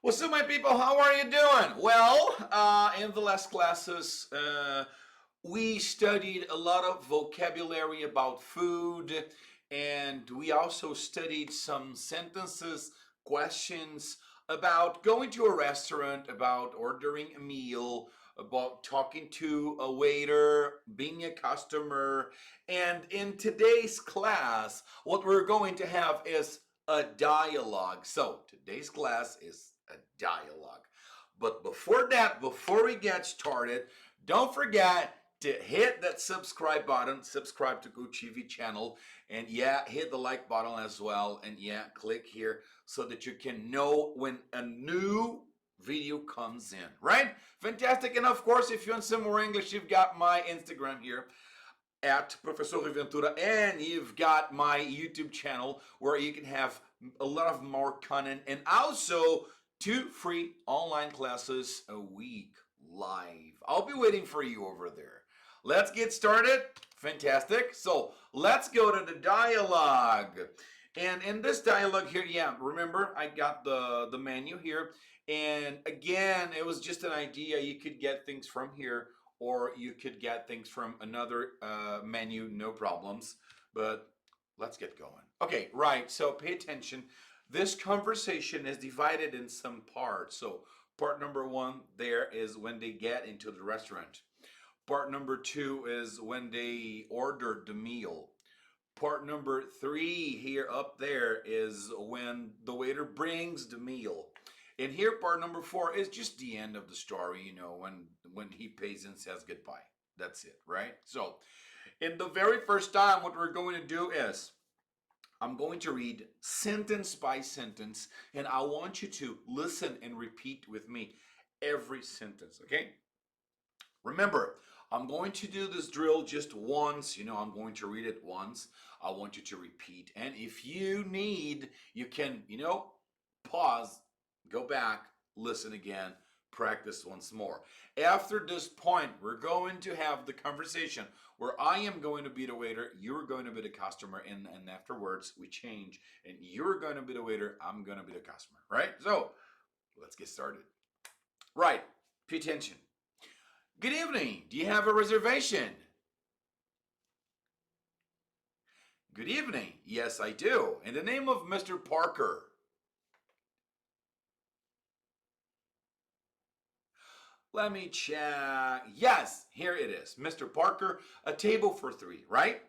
What's up, my people? How are you doing? Well, in the last classes, we studied a lot of vocabulary about food, and we also studied some sentences, questions about going to a restaurant, about ordering a meal, about talking to a waiter, being a customer. And in today's class, what we're going to have is a dialogue. So today's class is a dialogue. But before that, before we get started, don't forget to hit that subscribe button, subscribe to GoTV channel, and yeah, hit the like button as well, and yeah, click here so that you can know when a new video comes in, right? Fantastic. And of course, if you want some more English, you've got my Instagram here at Professor Ventura, and you've got my YouTube channel where you can have a lot of more content and also 2 free online classes a week live. I'll be waiting for you over there. Let's get started. Fantastic. So let's go to the dialogue. And in this dialogue here, yeah, remember I got the menu here. And again, it was just an idea. You could get things from here or you could get things from another menu, no problems. But let's get going. Okay, right. So pay attention. This conversation is divided in some parts. So part number one there is when they get into the restaurant. Part number two is when they ordered the meal. Part number three here up there is when the waiter brings the meal. And here part number four is just the end of the story, when he pays and says goodbye. That's it, right? So in the very first time, what we're going to do is I'm going to read sentence by sentence, and I want you to listen and repeat with me every sentence, okay? Remember, I'm going to do this drill just once. I'm going to read it once. I want you to repeat. And if you need, you can, pause, go back, listen again, practice once more. After this point, we're going to have the conversation where I am going to be the waiter, you're going to be the customer, and afterwards we change, and you're going to be the waiter, I'm going to be the customer, right? So let's get started. Right, pay attention. Good evening. Do you have a reservation? Good evening. Yes, I do. In the name of Mr. Parker. Let me check. Yes, here it is. Mr. Parker, a table for 3, right?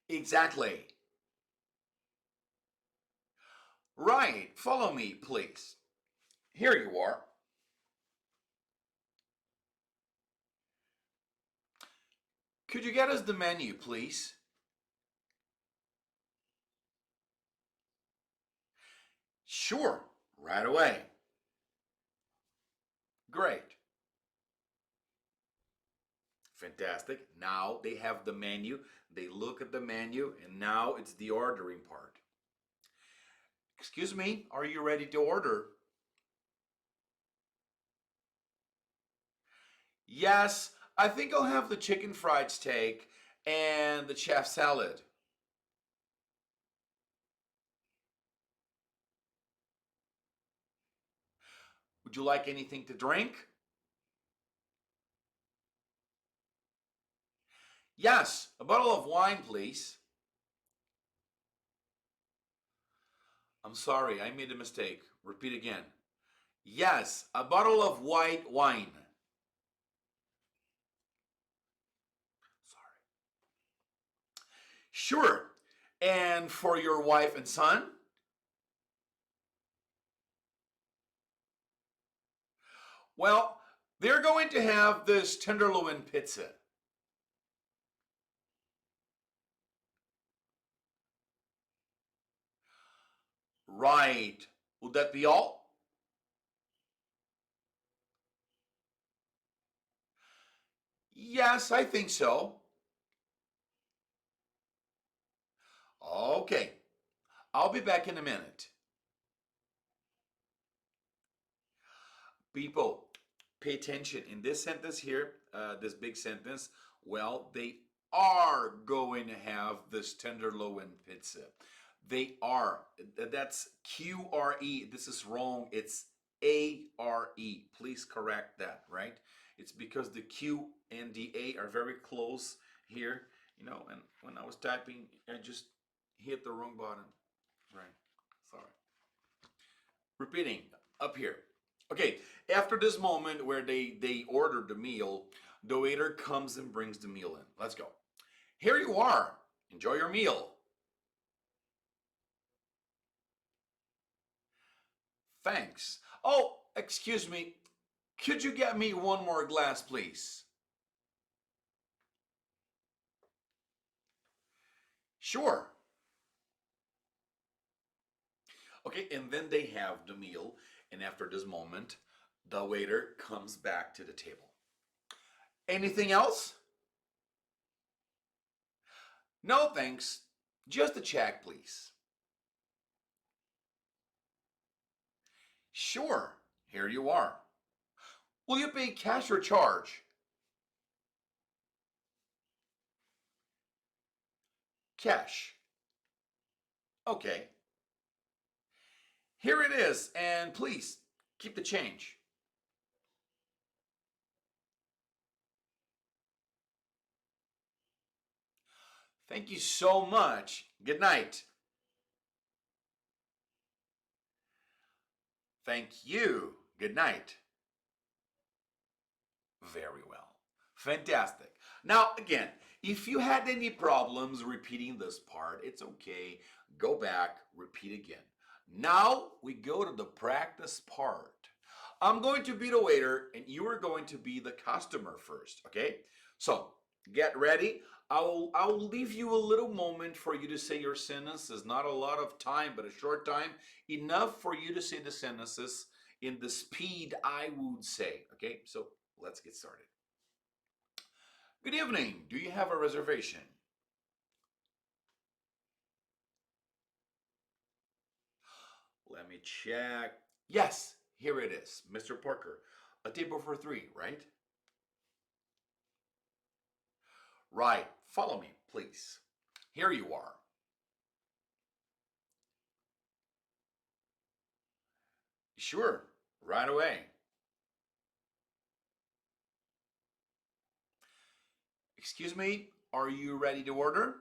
Exactly. Right. Follow me, please. Here you are. Could you get us the menu, please? Sure. Right away. Great. Fantastic. Now they have the menu. They look at the menu, and now it's the ordering part. Excuse me, are you ready to order? Yes, I think I'll have the chicken fried steak and the chef salad. Would you like anything to drink? Yes, a bottle of wine, please. I'm sorry, I made a mistake. Repeat again. Yes, a bottle of white wine. Sorry. Sure. And for your wife and son? Well, they're going to have this tenderloin pizza. Right. Would that be all? Yes, I think so. Okay. I'll be back in a minute. People, pay attention. In this sentence here, this big sentence, well, they are going to have this tenderloin pizza. They are. That's QRE. This is wrong. It's ARE. Please correct that, right? It's because the Q and the A are very close here, and when I was typing, I just hit the wrong button. Right. Sorry. Repeating up here. Okay, after this moment where they ordered the meal, the waiter comes and brings the meal in. Let's go. Here you are. Enjoy your meal. Thanks. Oh, excuse me. Could you get me one more glass, please? Sure. Okay, and then they have the meal, and after this moment, the waiter comes back to the table. Anything else? No, thanks. Just a check, please. Sure. Here you are. Will you pay cash or charge? Cash. Okay. Here it is, and please keep the change. Thank you so much. Good night. Thank you. Good night. Very well. Fantastic. Now, again, if you had any problems repeating this part, it's okay. Go back, repeat again. Now we go to the practice part. I'm going to be the waiter and you are going to be the customer first, okay? So get ready. I will leave you a little moment for you to say your sentences. Not a lot of time, but a short time. Enough for you to say the sentences in the speed I would say, okay? So let's get started. Good evening. Do you have a reservation? Let me check. Yes, here it is, Mr. Parker. A table for three, right? Right. Follow me, please. Here you are. Sure, right away. Excuse me, are you ready to order?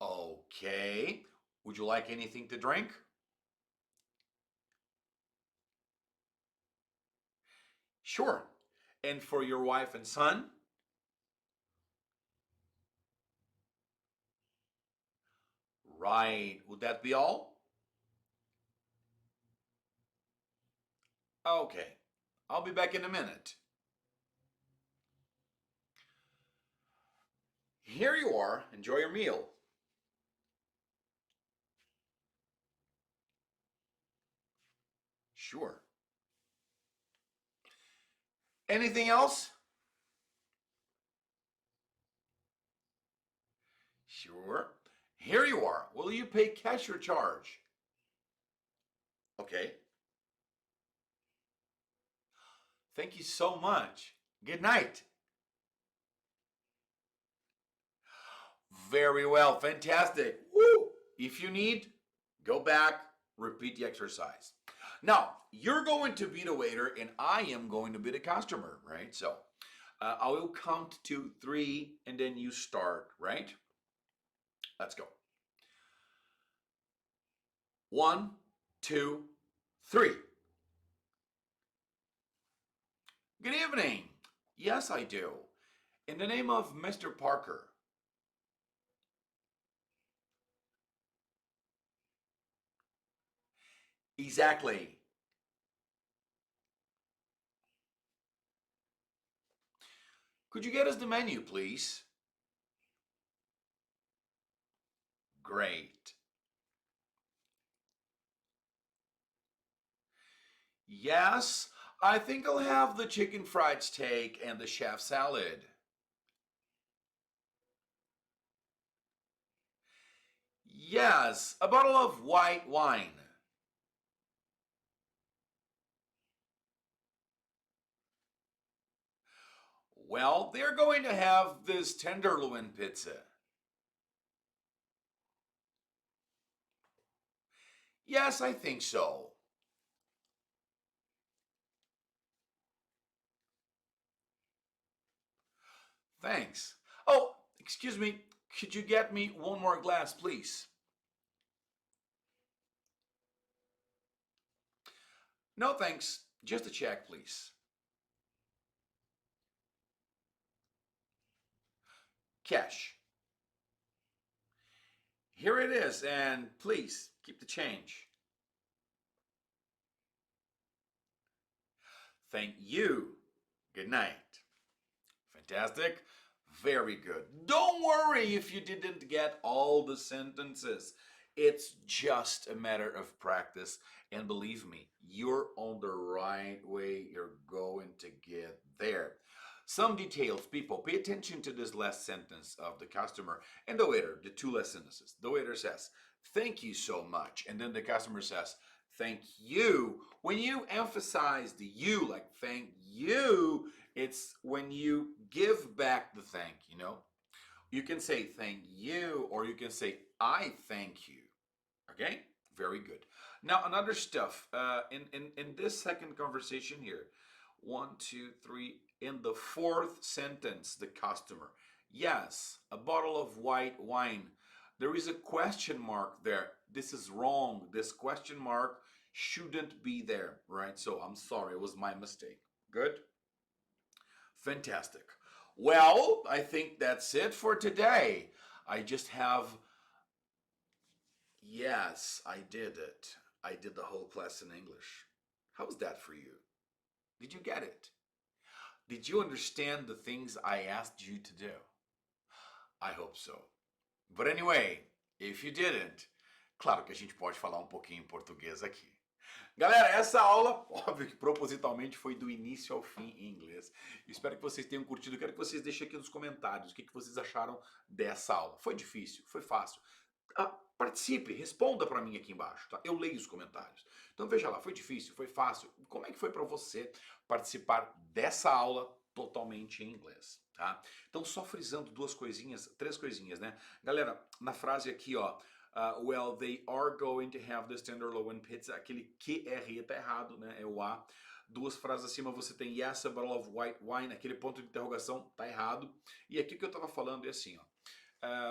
Okay. Would you like anything to drink? Sure. And for your wife and son? Right. Would that be all? Okay. I'll be back in a minute. Here you are. Enjoy your meal. Sure. Anything else? Sure. Here you are. Will you pay cash or charge? Okay. Thank you so much. Good night. Very well. Fantastic. Woo! If you need, go back, repeat the exercise. Now, you're going to be the waiter and I am going to be the customer, right? So I will count to three and then you start, right? Let's go. One, two, three. Good evening. Yes, I do. In the name of Mr. Parker. Exactly. Could you get us the menu, please? Great. Yes, I think I'll have the chicken fried steak and the chef salad. Yes, a bottle of white wine. Well, they're going to have this tenderloin pizza. Yes, I think so. Thanks. Oh, excuse me. Could you get me one more glass, please? No, thanks. Just a check, please. Cash. Here it is, and please keep the change. Thank you. Good night. Fantastic. Very good. Don't worry if you didn't get all the sentences. It's just a matter of practice. And believe me, you're on the right way. You're going to get there. Some details, people, pay attention to this last sentence of the customer and the waiter, the two last sentences. The waiter says, "Thank you so much." And then the customer says, "Thank you." When you emphasize the you, like thank you, it's when you give back the thank, you know? You can say thank you, or you can say I thank you. Okay? Very good. Now, another stuff in this second conversation here, one, two, three, in the fourth sentence, the customer, yes, a bottle of white wine. There is a question mark there. This is wrong. This question mark shouldn't be there, right? So I'm sorry, it was my mistake. Good? Fantastic. Well, I think that's it for today. I just have, yes, I did it. I did the whole class in English. How's that for you? Did you get it? Did you understand the things I asked you to do? I hope so. But anyway, if you didn't, claro que a gente pode falar um pouquinho em português aqui. Galera, essa aula, óbvio que propositalmente foi do início ao fim em inglês. Eu espero que vocês tenham curtido. Eu quero que vocês deixem aqui nos comentários o que vocês acharam dessa aula. Foi difícil? Foi fácil? Participe, responda para mim aqui embaixo, tá? Eu leio os comentários. Então veja lá, foi difícil? Foi fácil? Como é que foi para você participar dessa aula totalmente em inglês, tá? Então só frisando duas coisinhas, três coisinhas, né? Galera, na frase aqui, ó, well, they are going to have this tenderloin pizza. Aquele QR tá errado, né? É o A. Duas frases acima você tem yes, a bottle of white wine. Aquele ponto de interrogação tá errado. E aqui o que eu tava falando é assim, ó.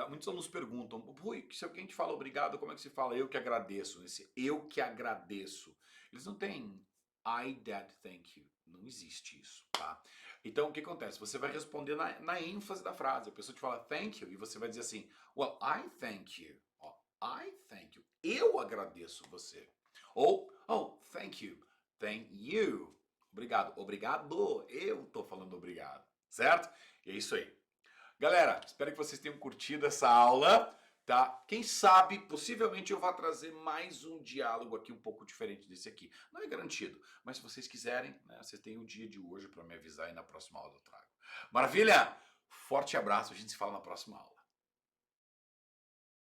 Muitos alunos perguntam, Rui, se alguém te fala obrigado, como é que se fala? Eu que agradeço. Esse eu que agradeço. Eles não têm I that thank you. Não existe isso, tá? Então, o que acontece? Você vai responder na ênfase da frase. A pessoa te fala thank you e você vai dizer assim, well, I thank you. I thank you. Eu agradeço você. Ou, oh, thank you. Thank you. Obrigado. Obrigado. Eu tô falando obrigado. Certo? E é isso aí. Galera, espero que vocês tenham curtido essa aula, tá? Quem sabe, possivelmente eu vá trazer mais um diálogo aqui um pouco diferente desse aqui. Não é garantido, mas se vocês quiserem, né, vocês têm o dia de hoje para me avisar e na próxima aula eu trago. Maravilha? Forte abraço, a gente se fala na próxima aula.